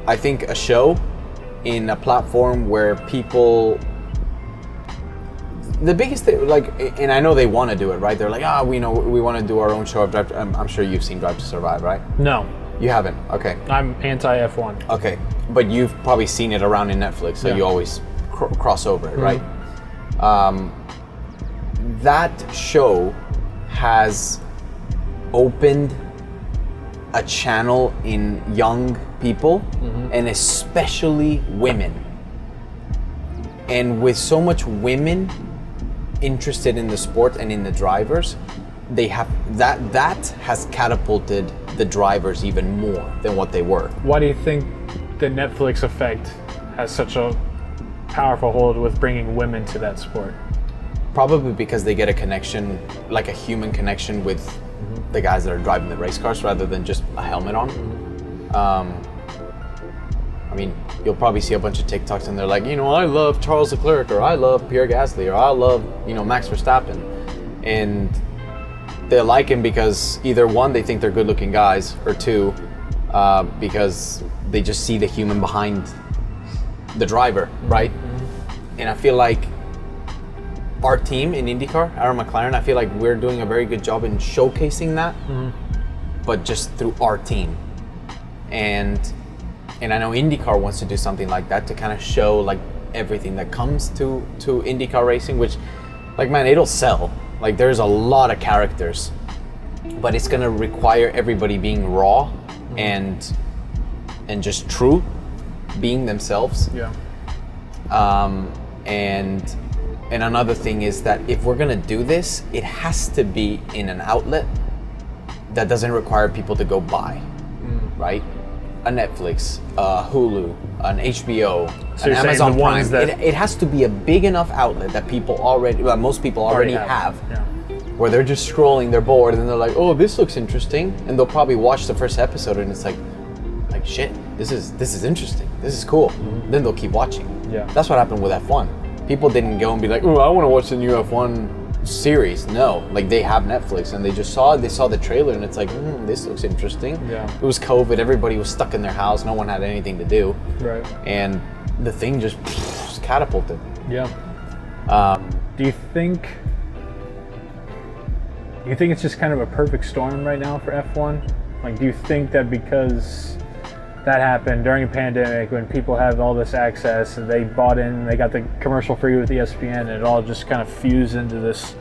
I think a show in a platform where people, the biggest thing, like, and I know they want to do it, right? They're like, we want to do our own show of Drive. I'm sure you've seen Drive to Survive, right? No. You haven't? Okay. I'm anti F1. Okay, but you've probably seen it around in Netflix, so you always cross over it, right? That show has opened a channel in young people, and especially women. And with so much women interested in the sport and in the drivers, they have that has catapulted the drivers even more than what they were. Why do you think the Netflix effect has such a powerful hold with bringing women to that sport? Probably because they get a connection, like a human connection with the guys that are driving the race cars rather than just a helmet on. I mean, you'll probably see a bunch of TikToks and they're like, I love Charles Leclerc, or I love Pierre Gasly, or I love, Max Verstappen. And they like him because either one, they think they're good looking guys, or two, because they just see the human behind the driver, right? And I feel like our team in IndyCar, Arrow McLaren, I feel like we're doing a very good job in showcasing that, but just through our team. And I know IndyCar wants to do something like that to kind of show like everything that comes to IndyCar racing, which, like, man, it'll sell. Like, there's a lot of characters, but it's gonna require everybody being raw and just true, being themselves. Yeah. And another thing is that if we're gonna do this, it has to be in an outlet that doesn't require people to go buy, right? A Netflix, Hulu, an HBO, So an you're saying Amazon the Prime. ones that- It has to be a big enough outlet that most people already have. Yeah. Where they're just scrolling, they're bored, and they're like, oh, this looks interesting, and they'll probably watch the first episode, and it's like shit, this is interesting, this is cool. Then they'll keep watching. Yeah. That's what happened with F1. People didn't go and be like, oh, I want to watch the new F1 series. No, like, they have Netflix, and they saw the trailer, and it's like, this looks interesting. Yeah. It was COVID, everybody was stuck in their house, no one had anything to do. Right. And the thing just catapulted. Yeah. Do you think it's just kind of a perfect storm right now for F1? Like, do you think that because that happened during a pandemic when people have all this access and they bought in, they got the commercial free with ESPN, and it all just kind of fused into this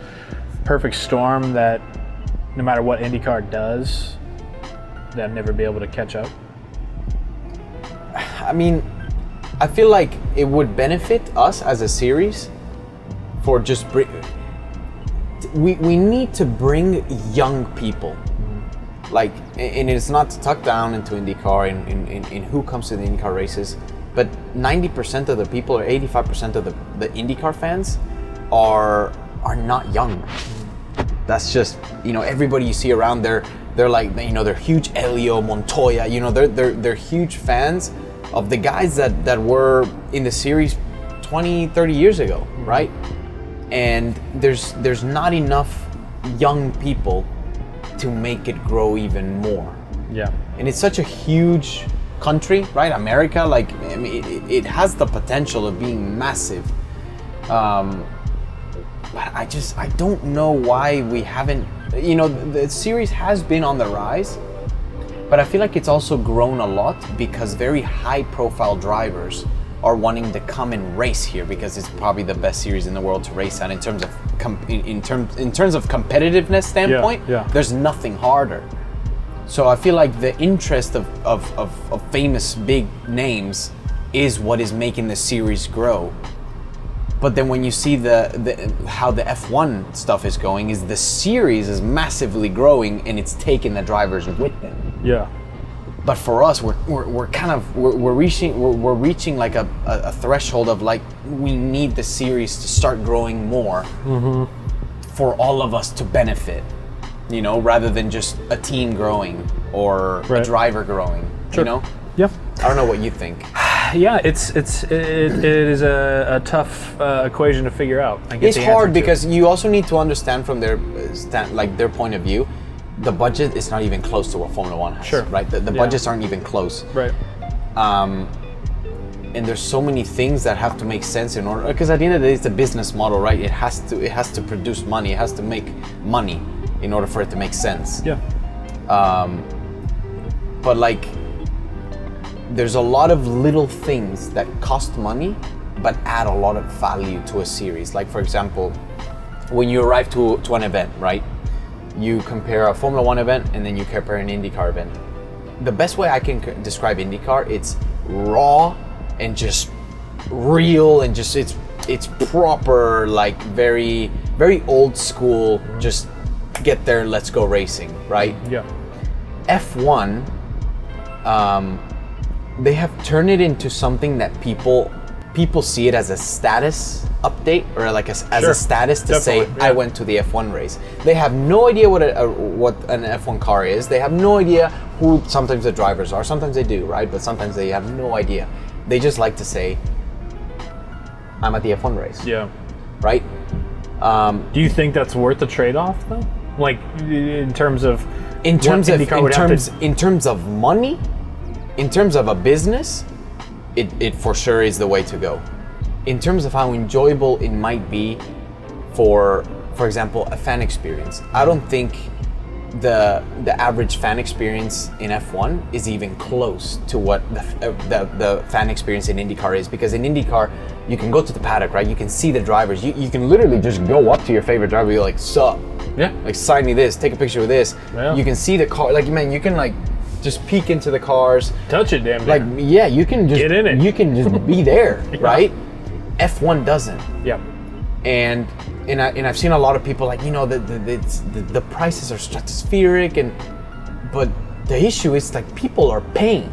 perfect storm that no matter what IndyCar does, they'll never be able to catch up? I mean, I feel like it would benefit us as a series for just we need to bring young people. Like, and it's not to tuck down into IndyCar in who comes to the IndyCar races, but 90% of the people, or 85% of the IndyCar fans are not young. That's just, everybody you see around, they're like, they're huge Elio, Montoya, they're huge fans of the guys that were in the series 20, 30 years ago, right? And there's not enough young people to make it grow even more. Yeah. And it's such a huge country, right? America, like, I mean, it has the potential of being massive. But I don't know why we haven't, the series has been on the rise, but I feel like it's also grown a lot because very high profile drivers are wanting to come and race here because it's probably the best series in the world to race at in terms of in terms of competitiveness standpoint. Yeah. There's nothing harder. So I feel like the interest of famous big names is what is making the series grow. But then when you see how the F1 stuff is going, is the series is massively growing and it's taking the drivers with them. Yeah. But for us, we're kind of reaching like a threshold of like, we need the series to start growing more for all of us to benefit, rather than just a team growing or a driver growing. Sure. Yeah. I don't know what you think. Yeah, it is a tough equation to figure out. It's hard because you also need to understand from their their point of view. The budget is not even close to what Formula One has. Sure. Right? The budgets aren't even close. Right. And there's so many things that have to make sense in order, because at the end of the day, it's a business model, right? It has to produce money. It has to make money in order for it to make sense. Yeah. But like, there's a lot of little things that cost money, but add a lot of value to a series. Like, for example, when you arrive to an event, right? You compare a Formula One event and then you compare an IndyCar event. The best way I can describe IndyCar, it's raw and just real, and just it's proper, like very, very old school, just get there, let's go racing, right? Yeah. F1, they have turned it into something that people see it as a status update, or like as a status to say, I went to the F1 race. They have no idea what an F1 car is. They have no idea who sometimes the drivers are. Sometimes they do, right? But sometimes they have no idea. They just like to say, I'm at the F1 race. Yeah. Right? Do you think that's worth the trade-off though? Like in terms of in terms of money, in terms of a business, it for sure is the way to go. In terms of how enjoyable it might be for example, a fan experience, I don't think the average fan experience in F1 is even close to what the fan experience in IndyCar is, because in IndyCar you can go to the paddock, right? You can see the drivers. You can literally just go up to your favorite driver, you're like, sup? Yeah. Like, sign me this, take a picture with this. Yeah. You can see the car, like, man, you can like just peek into the cars. Touch it, damn near. Like, yeah, you can just get in it. You can just be there, right? F1 doesn't. Yeah. And I've seen a lot of people like, the prices are stratospheric, but the issue is like people are paying.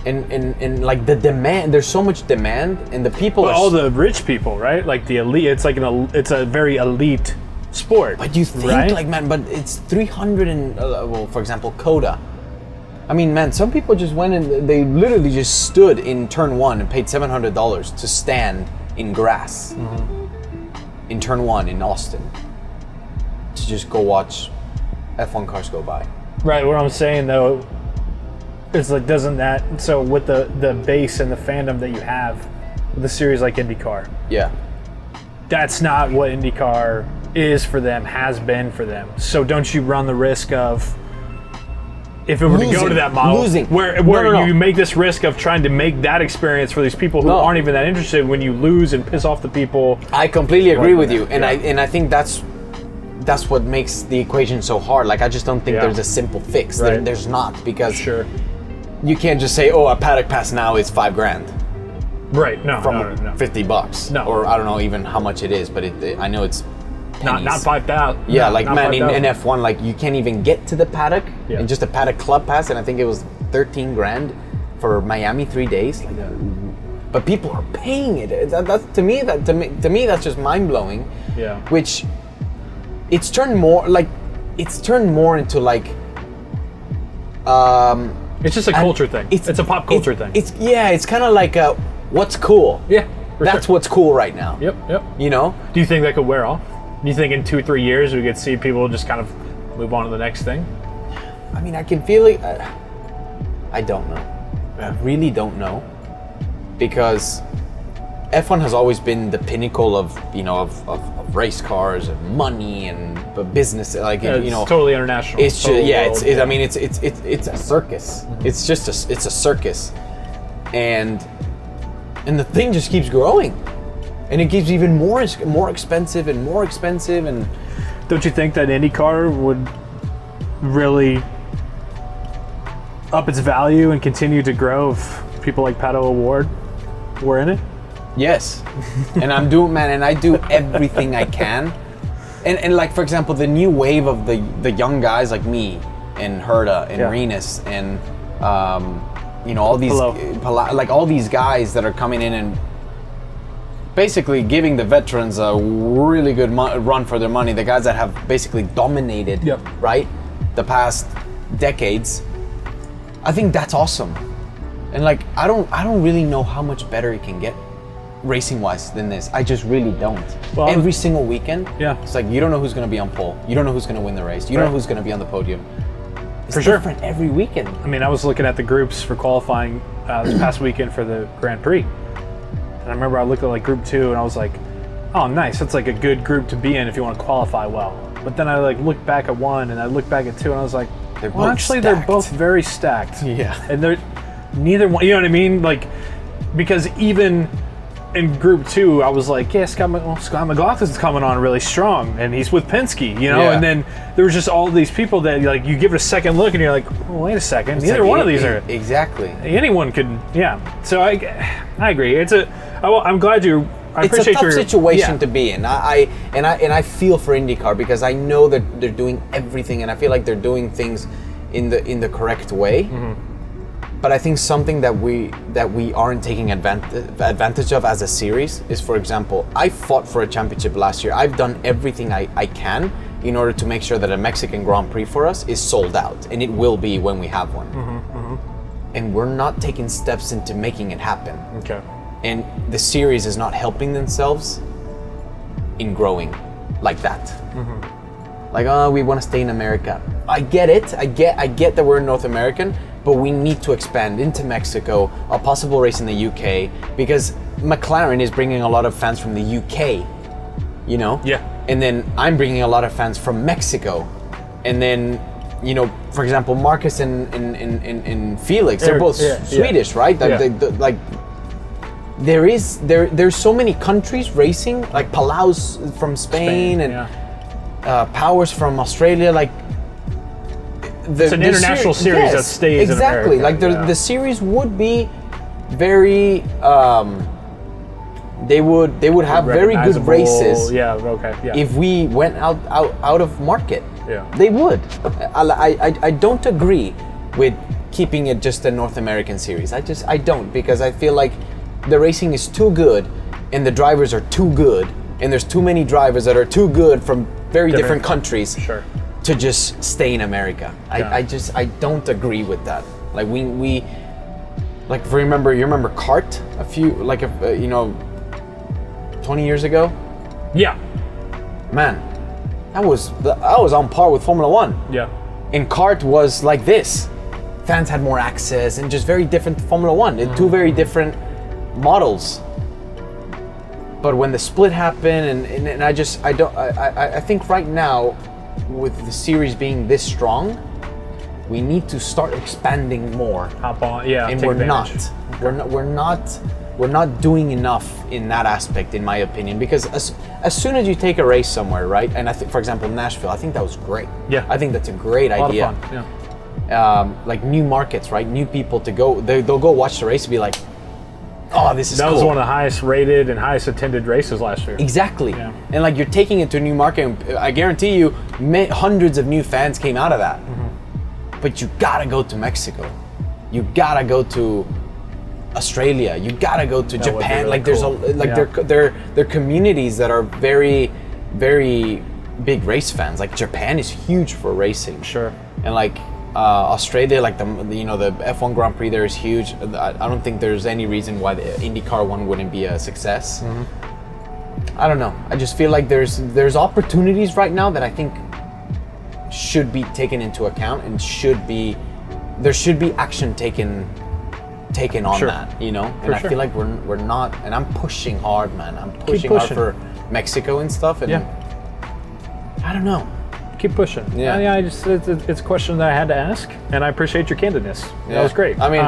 And like the demand, there's so much demand, and the people all the rich people, right? Like the elite, it's like it's a very elite sport. But you think, right? Like, man, but it's 300 and well, for example, Coda. I mean, man, some people just went and they literally just stood in turn one and paid $700 to stand in grass in turn one in Austin to just go watch F1 cars go by. Right. What I'm saying though, it's like, doesn't that, so with the base and the fandom that you have with a series like IndyCar, yeah, that's not what IndyCar is for them, has been for them. So don't you run the risk of, if it were to go to that model, where you make this risk of trying to make that experience for these people who aren't even that interested, when you lose and piss off the people? I completely agree with you, and I think that's what makes the equation so hard. Like, I just don't think there's a simple fix. Right. There's not, because you can't just say, oh, a paddock pass now is $5,000. Right. No. From no. $50. No. Or I don't know even how much it is, but I know it's pennies. Not 5,000. Yeah, no, like, man, in F1, like, you can't even get to the paddock in just a paddock club pass, and I think it was $13,000 for Miami 3 days. Like, but people are paying it. That's to me that's just mind blowing. Yeah. Which it's turned more into like. It's just a culture thing. It's a pop culture thing. It's kind of like what's cool. Yeah. That's what's cool right now. Yep. You know? Do you think that could wear off? Do you think in 2-3 years we could see people just kind of move on to the next thing? I mean, I can feel it. I don't know. I really don't know, because F1 has always been the pinnacle of race cars and money and business. Like, it's totally international. It's just, I mean, it's a circus. Mm-hmm. It's a circus, and the thing just keeps growing. And it keeps even more expensive and more expensive. And don't you think that IndyCar would really up its value and continue to grow if people like Pato O'Ward were in it? Yes. And I do everything I can. And like, for example, the new wave of the young guys like me and Herta and Renus and all these all these guys that are coming in and basically giving the veterans a really good run for their money, the guys that have basically dominated, right, the past decades. I think that's awesome. And like, I don't really know how much better it can get racing wise than this. I just really don't. Well, every single weekend, it's like, you don't know who's going to be on pole, you don't know who's going to win the race, you don't know who's going to be on the podium. It's For sure. different every weekend. I mean, I was looking at the groups for qualifying this past weekend for the Grand Prix. And I remember I looked at like Group 2 and I was like, oh, nice. That's like a good group to be in if you want to qualify well. But then I like looked back at 1 and I looked back at 2 and I was like, they're both very stacked. Yeah. And they're neither one, you know what I mean? Like, because even in Group 2, I was like, yeah, Scott McLaughlin's coming on really strong, and he's with Penske, you know? Yeah. And then there was just all these people that, like, you give it a second look, and you're like, well, wait a second, It's neither like, one of these are... Exactly. Anyone could, yeah. So I agree. I'm glad you... I It's a appreciate tough your situation yeah. to be in. I feel for IndyCar because I know that they're doing everything, and I feel like they're doing things in the correct way. Mm-hmm. But I think something that we aren't taking advantage of as a series is, for example, I fought for a championship last year. I've done everything I can in order to make sure that a Mexican Grand Prix for us is sold out, and it will be when we have one. Mm-hmm, mm-hmm. And we're not taking steps into making it happen. Okay. And the series is not helping themselves in growing like that. Mm-hmm. Like, oh, we want to stay in America. I get it. I get that we're North American, but we need to expand into Mexico, a possible race in the UK, because McLaren is bringing a lot of fans from the UK, you know? Yeah. And then I'm bringing a lot of fans from Mexico. And then, you know, for example, Marcus and Felix, they're both Swedish, right? Like, there's so many countries racing, like Palau's from Spain and Powers from Australia, like it's an international series that stays exactly. in America. Like the series would be very they would have very good races if we went out of market. They would. I don't agree with keeping it just a North American series. I don't, because I feel like the racing is too good and the drivers are too good, and there's too many drivers that are too good from very different countries to just stay in America. I don't agree with that. Like we like, if you remember kart a few 20 years ago? Yeah. Man, I was on par with Formula 1. Yeah. And kart was like this. Fans had more access and just very different to Formula 1. Two very different models. But when the split happened, and I think right now, with the series being this strong, we need to start expanding more. Hop on, yeah. And we're not doing enough in that aspect, in my opinion. Because as soon as you take a race somewhere, right? And I think, for example, Nashville, I think that was great. Yeah. I think that's a great idea. A lot of fun. Yeah. Like new markets, right? New people to go. They'll go watch the race and be like, oh, this is cool. That was one of the highest rated and highest attended races last year. Exactly. Yeah. And like, you're taking it to a new market, and I guarantee you, hundreds of new fans came out of that. Mm-hmm. But you gotta go to Mexico. You gotta go to Australia. You gotta go to Japan. Really like cool. They're communities that are very, very big race fans. Like, Japan is huge for racing. Sure. And like, Australia, like the F1 Grand Prix there is huge. I don't think there's any reason why the IndyCar one wouldn't be a success. Mm-hmm. I don't know. I just feel like there's opportunities right now that I think should be taken into account, and there should be action taken on that, you know. And I feel like we're not, and I'm pushing hard, man. I'm pushing hard for Mexico and stuff, and I don't know. Keep pushing. Yeah. It's a question that I had to ask, and I appreciate your candidness. Yeah. That was great. I mean,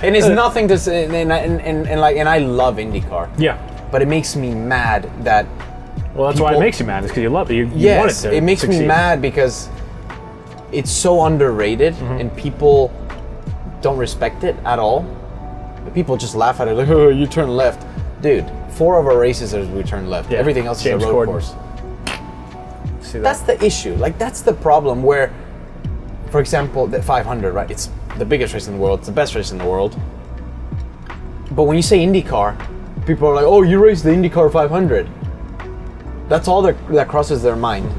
and it's nothing to say, and I love IndyCar. Yeah. But it makes me mad that. Well, that's why it makes you mad, is because you love it. You want it to it makes succeed. me mad because it's so underrated, and people don't respect it at all. People just laugh at it like, oh, you turn left. Dude, 4 of our races are we turn left. Yeah. Everything else is a road course. That's the issue. Like, that's the problem where, for example, the 500, right? It's the biggest race in the world. It's the best race in the world. But when you say IndyCar, people are like, oh, you raced the IndyCar 500. That's all that crosses their mind.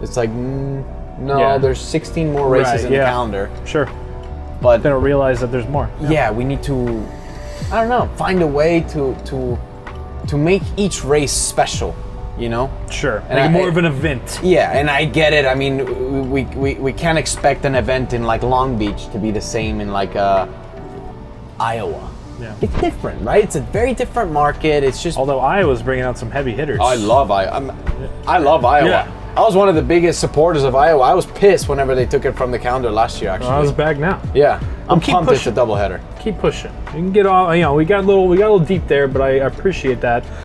It's like, no, there's 16 more races in the calendar. Sure. But they don't realize that there's more. Yeah, we need to, I don't know, find a way to make each race special. you know? Sure. And Like more of an event. Yeah, and I get it. I mean, we can't expect an event in like Long Beach to be the same in like Iowa. Yeah. It's different, right? It's a very different market. It's just. Although Iowa's bringing out some heavy hitters. I love Iowa. I love Iowa. Yeah. I was one of the biggest supporters of Iowa. I was pissed whenever they took it from the calendar last year. Actually, I was back now. Yeah, I'm keep pumped. pushing. It's a doubleheader. Keep pushing. You can get all. We got a little deep there, but I appreciate that.